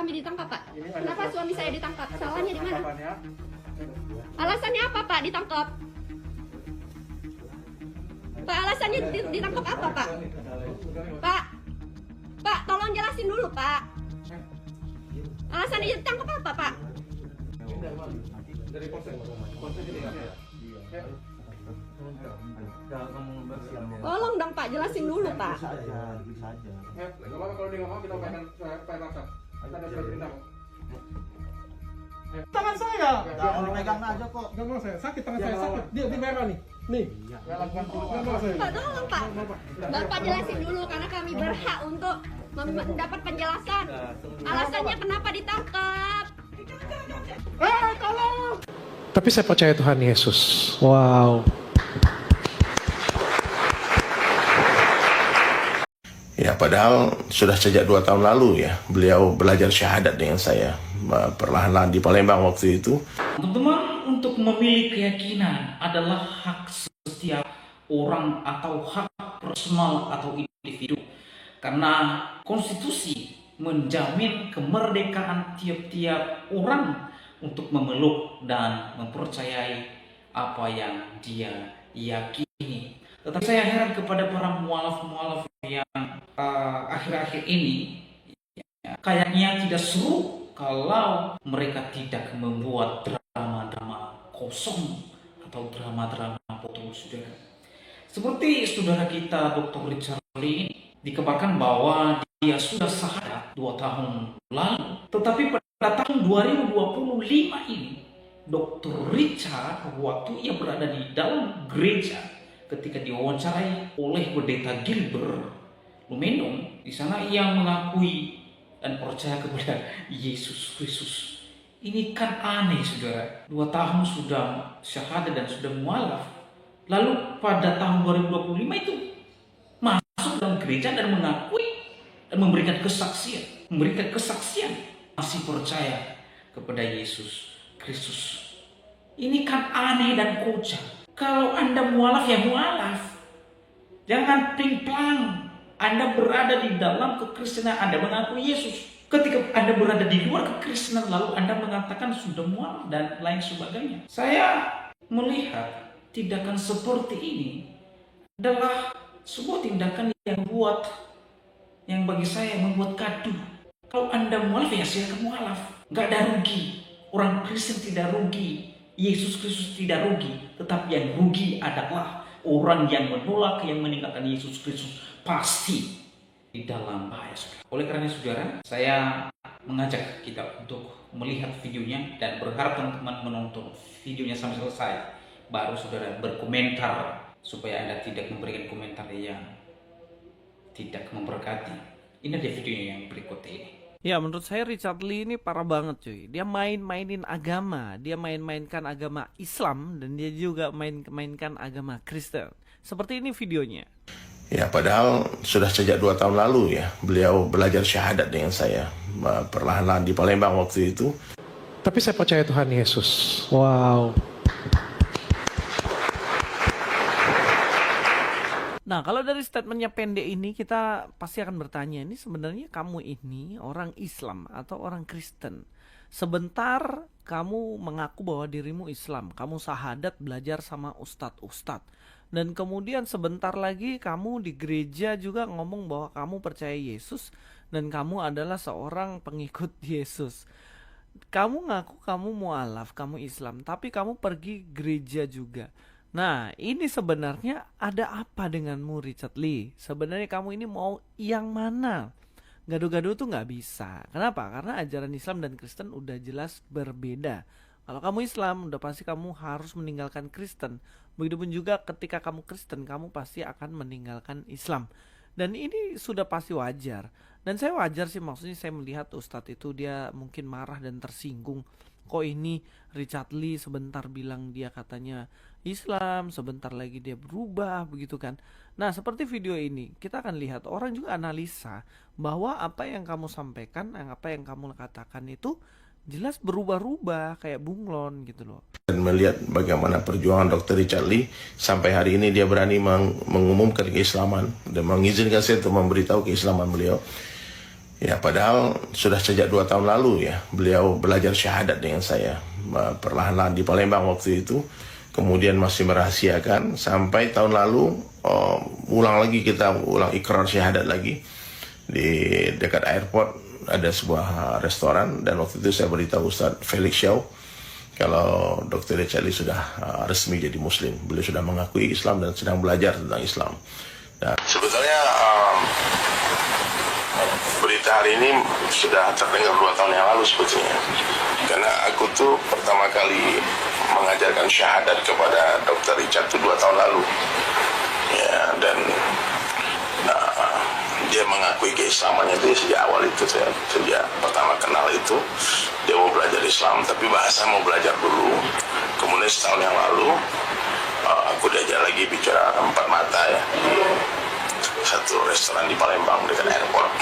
kami ditangkap, Pak? Kenapa suami saya ditangkap? Salahnya di mana? Alasannya apa, Pak, ditangkap? Pak, alasannya ditangkap apa, Pak? Pak, tolong jelasin dulu, Pak. Alasannya ditangkap apa, Pak? Dari polsek ini ya? Tolong dong, Pak, jelasin dulu, Pak. Bisa aja. Gak apa-apa kalau dia ngomong kita upayakan supaya paksa. Kita ada surat perintah kok. Tangan saya. Kalau megang aja kok. Gak mau saya. Sakit tangan saya sakit. Dia di merah nih. Nih. Gak lakukan Gak mau saya. Pak, tolong, Pak. Bapak jelasin dulu karena kami berhak untuk mendapat penjelasan. Alasannya kenapa ditangkap? Tolong. Tapi saya percaya Tuhan Yesus. Wow. Ya, padahal sudah sejak 2 tahun lalu ya, beliau belajar syahadat dengan saya perlahan-lahan di Palembang waktu itu. Teman-teman, untuk memilih keyakinan adalah hak setiap orang atau hak personal atau individu. Karena konstitusi menjamin kemerdekaan tiap-tiap orang untuk memeluk dan mempercayai apa yang dia yakini. Tetapi saya heran kepada para mualaf-mualaf yang akhir-akhir ini kayaknya tidak seru kalau mereka tidak membuat drama-drama kosong atau drama-drama foto, saudara. Seperti saudara kita Dr. Richard Lee ini dikabarkan bahwa dia sudah syahadat 2 tahun lalu, tetapi pada tahun 2025 ini Dr. Richard waktu ia berada di dalam gereja ketika diwawancarai oleh pendeta Gilbert Lumendong, di sana ia mengakui dan percaya kepada Yesus Kristus. Ini kan aneh, saudara. 2 tahun sudah syahadat dan sudah mualaf, lalu pada tahun 2025 itu masuk dalam gereja dan mengakui dan memberikan kesaksian masih percaya kepada Yesus Kristus. Ini kan aneh dan kocak. Kalau Anda mualaf ya mualaf, jangan pling-plang. Anda berada di dalam kekristenan, Anda mengakui Yesus. Ketika Anda berada di luar kekristenan, lalu Anda mengatakan sudah mualaf dan lain sebagainya. Saya melihat tindakan seperti ini adalah sebuah tindakan yang bagi saya membuat gaduh. Kalau Anda mualaf ya silakan mualaf, nggak ada rugi. Orang Kristen tidak rugi, Yesus Kristus tidak rugi, tetapi yang rugi adalah orang yang menolak, yang meninggalkan Yesus Kristus, pasti di dalam bahaya, saudara. Oleh karena saudara, saya mengajak kita untuk melihat videonya dan berharap teman-teman menonton videonya sampai selesai, baru saudara berkomentar, supaya Anda tidak memberikan komentar yang tidak memberkati. Ini ada videonya yang berikut ini. Ya, menurut saya Richard Lee ini parah banget, cuy. Dia main-mainin agama, dia main-mainkan agama Islam, dan dia juga mainkan agama Kristen. Seperti ini videonya. Ya, padahal sudah sejak 2 tahun lalu ya, beliau belajar syahadat dengan saya perlahan-lahan di Palembang waktu itu. Tapi saya percaya Tuhan Yesus. Wow. Nah, kalau dari statementnya pendek ini, kita pasti akan bertanya, ini sebenarnya kamu ini orang Islam atau orang Kristen? Sebentar kamu mengaku bahwa dirimu Islam, kamu syahadat belajar sama ustadz-ustadz, dan kemudian sebentar lagi kamu di gereja juga ngomong bahwa kamu percaya Yesus dan kamu adalah seorang pengikut Yesus. Kamu ngaku kamu mualaf, kamu Islam, tapi kamu pergi gereja juga. Nah, ini sebenarnya ada apa denganmu, Richard Lee? Sebenarnya kamu ini mau yang mana? Gaduh-gaduh tuh nggak bisa. Kenapa? Karena ajaran Islam dan Kristen udah jelas berbeda. Kalau kamu Islam, udah pasti kamu harus meninggalkan Kristen. Begitupun juga ketika kamu Kristen, kamu pasti akan meninggalkan Islam. Dan ini sudah pasti wajar. Dan saya wajar sih, maksudnya saya melihat Ustadz itu dia mungkin marah dan tersinggung. Kok ini Richard Lee sebentar bilang dia katanya Islam, sebentar lagi dia berubah, begitu kan. Nah, seperti video ini, kita akan lihat orang juga analisa bahwa apa yang kamu sampaikan, apa yang kamu katakan itu jelas berubah-ubah kayak bunglon gitu loh. Dan melihat bagaimana perjuangan Dr. Richard Lee, sampai hari ini dia berani mengumumkan keislaman dan mengizinkan saya untuk memberitahu keislaman beliau. Ya, padahal sudah sejak 2 tahun lalu ya, beliau belajar syahadat dengan saya. Perlahan-lahan di Palembang waktu itu. Kemudian masih merahasiakan, sampai tahun lalu ulang ikrar syahadat lagi. Di dekat airport ada sebuah restoran, dan waktu itu saya beritahu Ustaz Felix Shaw kalau Dr. Richard Lee sudah resmi jadi Muslim. Beliau sudah mengakui Islam dan sedang belajar tentang Islam. Dan sebetulnya berita hari ini sudah terdengar 2 tahun yang lalu sebetulnya. Karena aku tuh pertama kali mengajarkan syahadat kepada Dr. Richard itu 2 tahun lalu. Ya, dan dia mengakui keislamannya itu sejak awal itu, sejak pertama kenal itu dia mau belajar Islam, tapi bahasa mau belajar dulu. Kemudian setahun yang lalu aku diajak lagi bicara 4 mata ya, di satu restoran di Palembang dekat airport.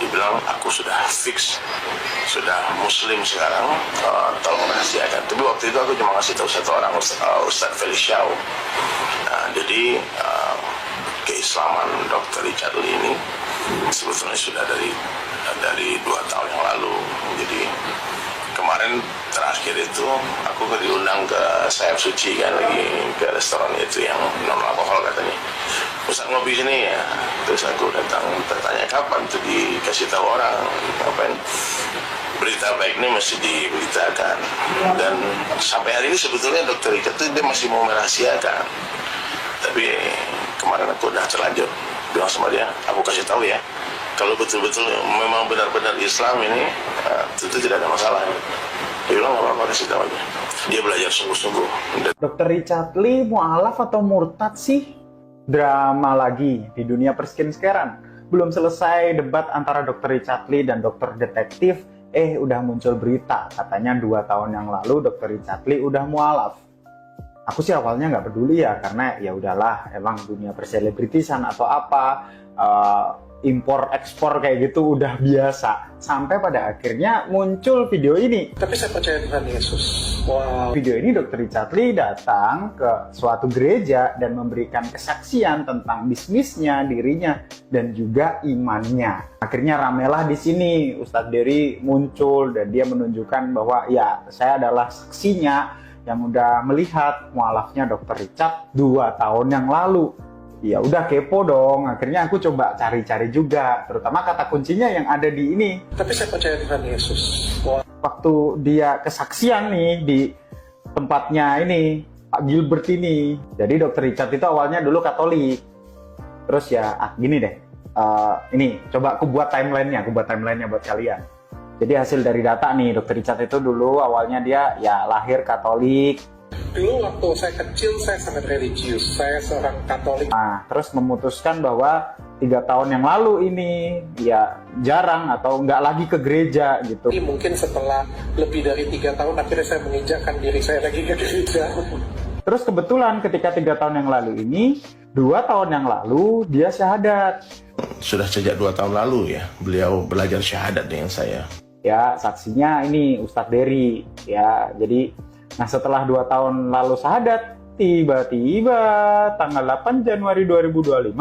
Dibilang aku sudah fix, sudah Muslim sekarang, tolong rahasiakan. Tapi waktu itu aku cuma ngasih tahu satu orang, Ustaz Felix Shaw. Jadi keislaman Dr. Richard Lee ini sebetulnya sudah dari 2 tahun yang lalu. Jadi kemarin terakhir itu aku diundang ke Sayap Suci kan, lagi ke restoran itu yang non alkohol katanya. Ustaz ngopi sini ya, terus aku datang bertanya kapan tuh dikasih tahu orang, kapan berita baik ini mesti diberitakan. Dan sampai hari ini sebetulnya Dr. Richard itu dia masih mau merahasiakan, tapi kemarin aku udah terlanjur bilang sama dia, aku kasih tahu ya, kalau betul-betul memang benar-benar Islam ini, tentu tidak ada masalah. Dia bilang nggak apa-apa, kasih tahu aja. Dia belajar sungguh-sungguh. Dr. Richard Lee mualaf atau murtad sih? Drama lagi di dunia perskin sekarang. Belum selesai debat antara Dr. Richard Lee dan dokter detektif, udah muncul berita katanya 2 tahun yang lalu Dr. Richard Lee udah mualaf. Aku sih awalnya nggak peduli ya, karena ya udahlah, emang dunia perselebritisan atau apa, impor ekspor kayak gitu udah biasa. Sampai pada akhirnya muncul video ini. Tapi saya percaya Tuhan Yesus. Wow. Video ini Dr. Richard Lee datang ke suatu gereja dan memberikan kesaksian tentang bisnisnya, dirinya, dan juga imannya. Akhirnya ramelah di sini. Ustadz Dery muncul dan dia menunjukkan bahwa ya, saya adalah saksinya yang udah melihat mualafnya Dr. Richard 2 tahun yang lalu. Ya udah kepo dong, akhirnya aku coba cari-cari juga, terutama kata kuncinya yang ada di ini. Tapi saya percaya Tuhan Yesus. Wow. Waktu dia kesaksian nih di tempatnya ini, Pak Gilbert ini. Jadi Dr. Richard itu awalnya dulu Katolik. Terus ya, gini deh, ini coba aku buat timelinenya buat kalian. Jadi hasil dari data nih, Dr. Richard itu dulu awalnya dia ya lahir Katolik. Dulu waktu saya kecil, saya sangat religius. Saya seorang Katolik. Nah, terus memutuskan bahwa 3 tahun yang lalu ini ya jarang atau nggak lagi ke gereja gitu. Mungkin setelah lebih dari 3 tahun, akhirnya saya menginjakkan diri saya lagi ke gereja. Terus kebetulan ketika 3 tahun yang lalu ini, 2 tahun yang lalu dia syahadat. Sudah sejak 2 tahun lalu ya, beliau belajar syahadat dengan saya. Ya, saksinya ini Ustadz Dery. Ya, jadi nah setelah 2 tahun lalu syahadat, tiba-tiba tanggal 8 Januari 2025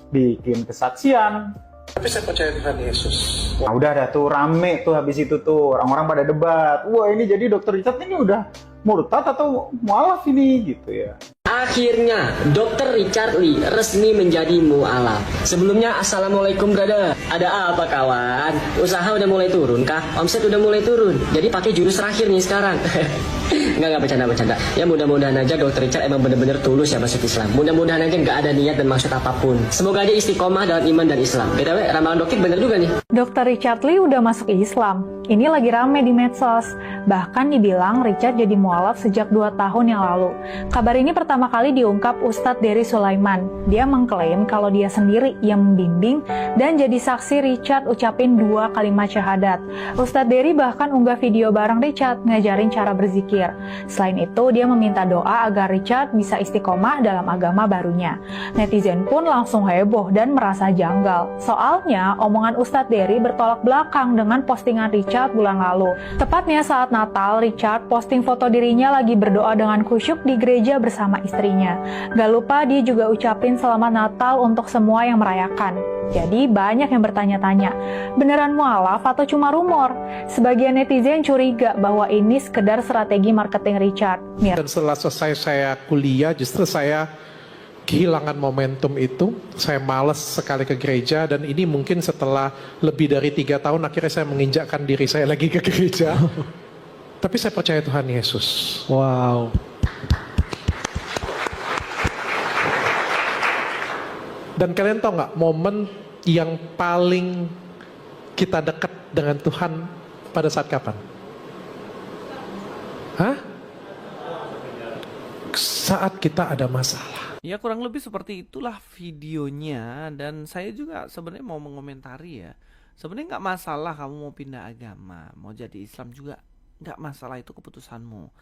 bikin kesaksian. Tapi saya percaya Tuhan Yesus. Nah udah ada tuh rame tuh habis itu tuh orang-orang pada debat. Wah ini jadi Dr. Richard ini udah murtad atau mualaf ini gitu ya. Akhirnya Dr. Richard Lee resmi menjadi mualaf. Sebelumnya assalamualaikum brother. Ada apa kawan? Usaha udah mulai turun kah? Omset udah mulai turun. Jadi pakai jurus terakhir nih sekarang. Enggak bercanda. Ya mudah-mudahan aja Dr. Richard emang bener-bener tulus ya masuk Islam. Mudah-mudahan aja nggak ada niat dan maksud apapun. Semoga aja istiqomah dalam iman dan Islam. BTW ramalan dokter bener juga nih. Dr. Richard Lee udah masuk Islam. Ini lagi rame di medsos. Bahkan dibilang Richard jadi mualaf sejak 2 tahun yang lalu. Kabar ini pertama kali diungkap Ustadz Dery Sulaiman. Dia mengklaim kalau dia sendiri yang membimbing dan jadi saksi Richard ucapin 2 kalimat syahadat. Ustadz Dery bahkan unggah video bareng Richard ngajarin cara berzikir. Selain itu, dia meminta doa agar Richard bisa istiqomah dalam agama barunya. Netizen pun langsung heboh dan merasa janggal. Soalnya, omongan Ustadz Dery bertolak belakang dengan postingan Richard bulan lalu. Tepatnya saat Natal, Richard posting foto dirinya lagi berdoa dengan khusyuk di gereja bersama istrinya. Gak lupa dia juga ucapin selamat Natal untuk semua yang merayakan. Jadi banyak yang bertanya-tanya, beneran mualaf atau cuma rumor? Sebagian netizen curiga bahwa ini sekedar strategi marketing Richard. Dan setelah selesai saya kuliah, justru saya kehilangan momentum itu. Saya malas sekali ke gereja, dan ini mungkin setelah lebih dari 3 tahun akhirnya saya menginjakkan diri saya lagi ke gereja. Tapi saya percaya Tuhan Yesus. Wow. Dan kalian tahu nggak momen yang paling kita dekat dengan Tuhan pada saat kapan? Hah? Saat kita ada masalah. Ya kurang lebih seperti itulah videonya, dan saya juga sebenarnya mau mengomentari ya. Sebenarnya nggak masalah kamu mau pindah agama, mau jadi Islam juga nggak masalah, itu keputusanmu.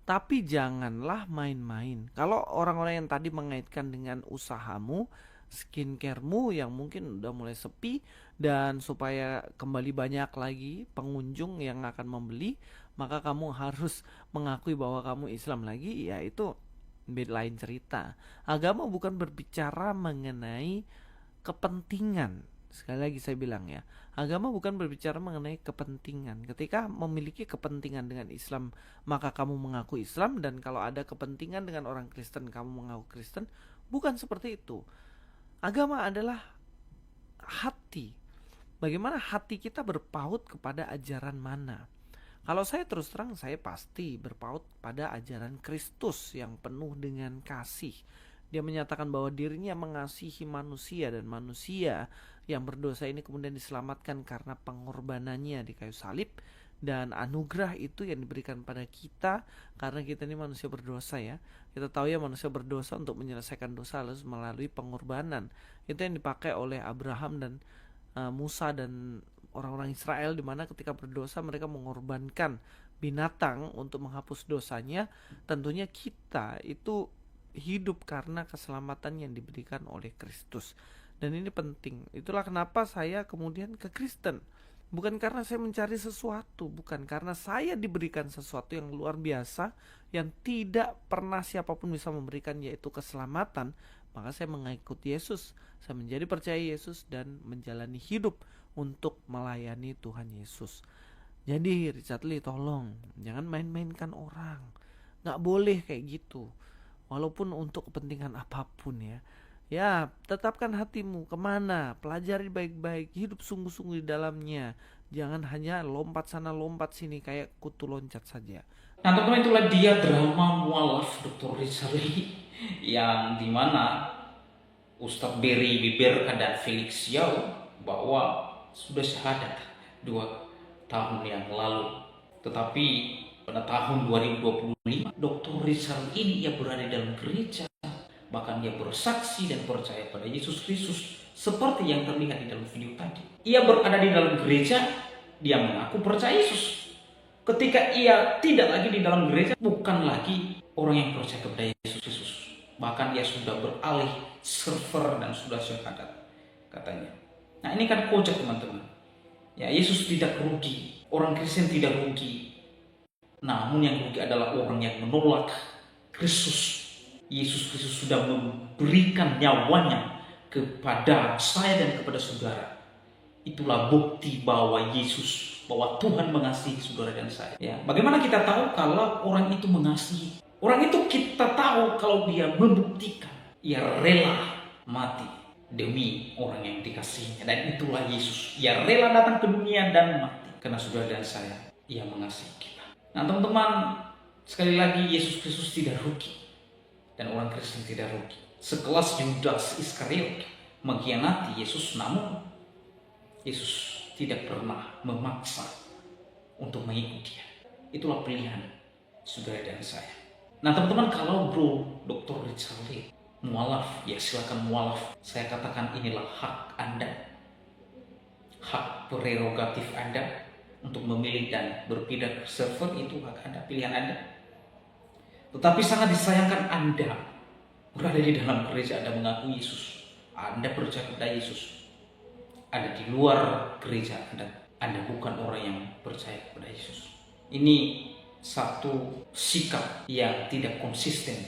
Tapi janganlah main-main. Kalau orang-orang yang tadi mengaitkan dengan usahamu, skincaremu yang mungkin udah mulai sepi, dan supaya kembali banyak lagi pengunjung yang akan membeli, maka kamu harus mengakui bahwa kamu Islam lagi, ya itu lain cerita. Agama bukan berbicara mengenai kepentingan. Sekali lagi saya bilang ya, agama bukan berbicara mengenai kepentingan. Ketika memiliki kepentingan dengan Islam, maka kamu mengaku Islam, dan kalau ada kepentingan dengan orang Kristen, kamu mengaku Kristen. Bukan seperti itu. Agama adalah hati. Bagaimana hati kita berpaut kepada ajaran mana? Kalau saya terus terang, saya pasti berpaut pada ajaran Kristus yang penuh dengan kasih. Dia menyatakan bahwa dirinya mengasihi manusia, dan manusia yang berdosa ini kemudian diselamatkan karena pengorbanannya di kayu salib. Dan anugerah itu yang diberikan pada kita karena kita ini manusia berdosa ya. Kita tahu ya, manusia berdosa untuk menyelesaikan dosa harus melalui pengorbanan. Itu yang dipakai oleh Abraham dan Musa dan orang-orang Israel, di mana ketika berdosa mereka mengorbankan binatang untuk menghapus dosanya. Tentunya kita itu hidup karena keselamatan yang diberikan oleh Kristus. Dan ini penting. Itulah kenapa saya kemudian ke Kristen. Bukan karena saya mencari sesuatu, bukan karena saya diberikan sesuatu yang luar biasa yang tidak pernah siapapun bisa memberikan, yaitu keselamatan. Maka saya mengikuti Yesus, saya menjadi percaya Yesus dan menjalani hidup untuk melayani Tuhan Yesus. Jadi Richard Lee, tolong jangan main-mainkan orang. Gak boleh kayak gitu, walaupun untuk kepentingan apapun ya. Ya, tetapkan hatimu kemana, pelajari baik-baik, hidup sungguh-sungguh di dalamnya. Jangan hanya lompat sana lompat sini kayak kutu loncat saja. Nah teman-teman, itulah dia drama mualaf Dr. Richard Lee, yang dimana Ustadz Berry Biber dan Felix Yao bahwa sudah syahadat 2 tahun yang lalu. Tetapi pada tahun 2025 Dr. Richard ini ia berada dalam gereja. Bahkan dia bersaksi dan percaya pada Yesus Kristus seperti yang terlihat di dalam video tadi. Ia berada di dalam gereja, dia mengaku percaya Yesus. Ketika ia tidak lagi di dalam gereja, bukan lagi orang yang percaya kepada Yesus Kristus. Bahkan ia sudah beralih server dan sudah syahadat katanya. Nah ini kan kocak teman-teman. Ya, Yesus tidak rugi, orang Kristen tidak rugi. Namun yang rugi adalah orang yang menolak Kristus. Yesus Kristus sudah memberikan nyawanya kepada saya dan kepada saudara. Itulah bukti bahwa Tuhan mengasihi saudara dan saya. Ya, bagaimana kita tahu kalau orang itu mengasihi? Orang itu kita tahu kalau dia membuktikan, ia rela mati demi orang yang dikasihinya. Dan itulah Yesus. Ia rela datang ke dunia dan mati karena saudara dan saya. Ia mengasihi kita. Nah teman-teman, sekali lagi Yesus Kristus tidak rugi. Dan orang Kristen tidak rugi. Sekelas Yudas Iskariot mengkhianati Yesus, namun Yesus tidak pernah memaksa untuk mengikuti dia. Itulah pilihan saudara dan saya. Nah teman-teman, kalau Dr. Richard Lee mualaf, ya silakan mualaf. Saya katakan inilah hak Anda, hak prerogatif Anda untuk memilih dan berpindah ke server. Itu hak Anda, pilihan Anda. Tetapi sangat disayangkan Anda berada di dalam gereja, Anda mengaku Yesus, Anda percaya kepada Yesus. Ada di luar gereja, Anda bukan orang yang percaya kepada Yesus. Ini satu sikap yang tidak konsisten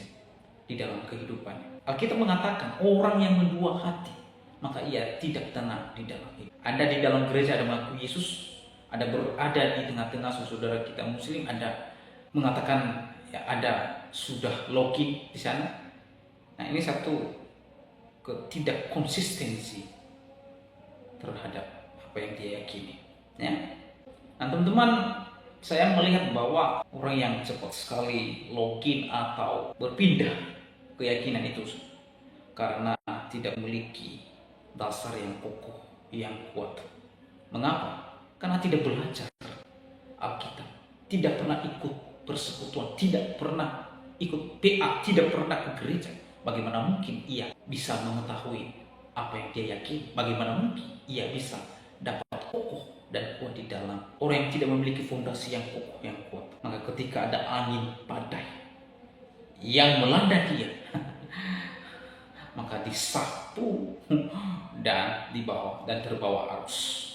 di dalam kehidupannya. Alkitab mengatakan orang yang mendua hati maka ia tidak tenang di dalam hidup. Anda di dalam gereja ada mengaku Yesus, ada berada di tengah-tengah saudara kita Muslim, ada mengatakan ya ada sudah login di sana. Nah, ini satu ketidak konsistensi terhadap apa yang dia yakini. Ya. Nah, teman-teman, saya melihat bahwa orang yang cepat sekali login atau berpindah keyakinan itu karena tidak memiliki dasar yang kokoh, yang kuat. Mengapa? Karena tidak belajar Alkitab, tidak pernah ikut persekutuan, tidak pernah ikut PA, tidak pernah ke gereja. Bagaimana mungkin ia bisa mengetahui apa yang dia yakini? Bagaimana mungkin ia bisa dapat kokoh dan kuat di dalam orang yang tidak memiliki fondasi yang kokoh, yang kuat? Maka ketika ada angin badai yang melanda dia, maka disapu dan dibawa dan terbawa arus.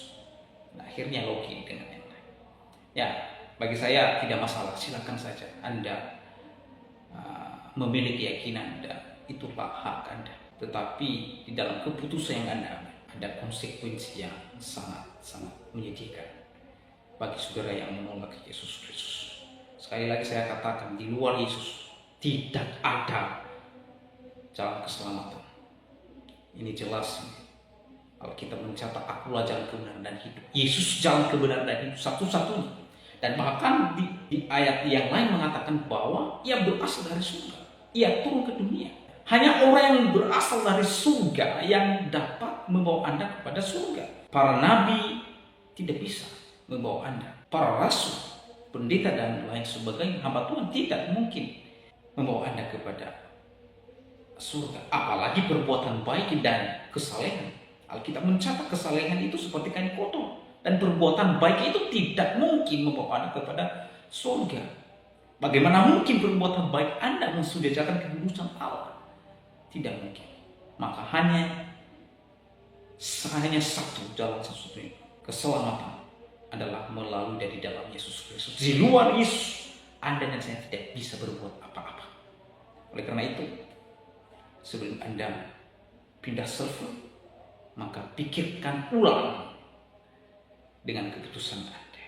Nah, akhirnya login dengan yang lain. Ya, bagi saya tidak masalah, silakan saja Anda memiliki keyakinan dan itulah hak Anda. Tetapi di dalam keputusan yang Anda ambil ada konsekuensi yang sangat menyedihkan bagi saudara yang menolak Yesus Kristus. Sekali lagi saya katakan, di luar Yesus tidak ada jalan keselamatan. Ini jelas. Alkitab mencatat, akulah jalan kebenaran dan hidup. Yesus jalan kebenaran dan hidup satu-satunya. Dan bahkan di ayat yang lain mengatakan bahwa ia berasal dari surga. Ia turun ke dunia. Hanya orang yang berasal dari surga yang dapat membawa Anda kepada surga. Para nabi tidak bisa membawa Anda. Para rasul, pendeta dan lain sebagainya, hamba Tuhan tidak mungkin membawa Anda kepada surga. Apalagi perbuatan baik dan kesalehan. Alkitab mencatat kesalehan itu seperti kain kotor. Dan perbuatan baik itu tidak mungkin membawa Anda kepada surga. Bagaimana mungkin perbuatan baik Anda mensudahakan kekudusan Allah? Tidak mungkin. Maka hanya satu jalan satu-satunya keselamatan adalah melalui dari dalam Yesus Kristus. Di luar Yesus, Anda dan saya tidak bisa berbuat apa-apa. Oleh karena itu, sebelum Anda pindah server, maka pikirkan ulang dengan keputusan Anda.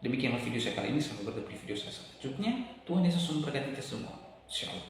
Demikianlah video saya kali ini. Sampai bertemu di video saya selanjutnya. Tuhan Yesus memberkati kita semua. Shalom.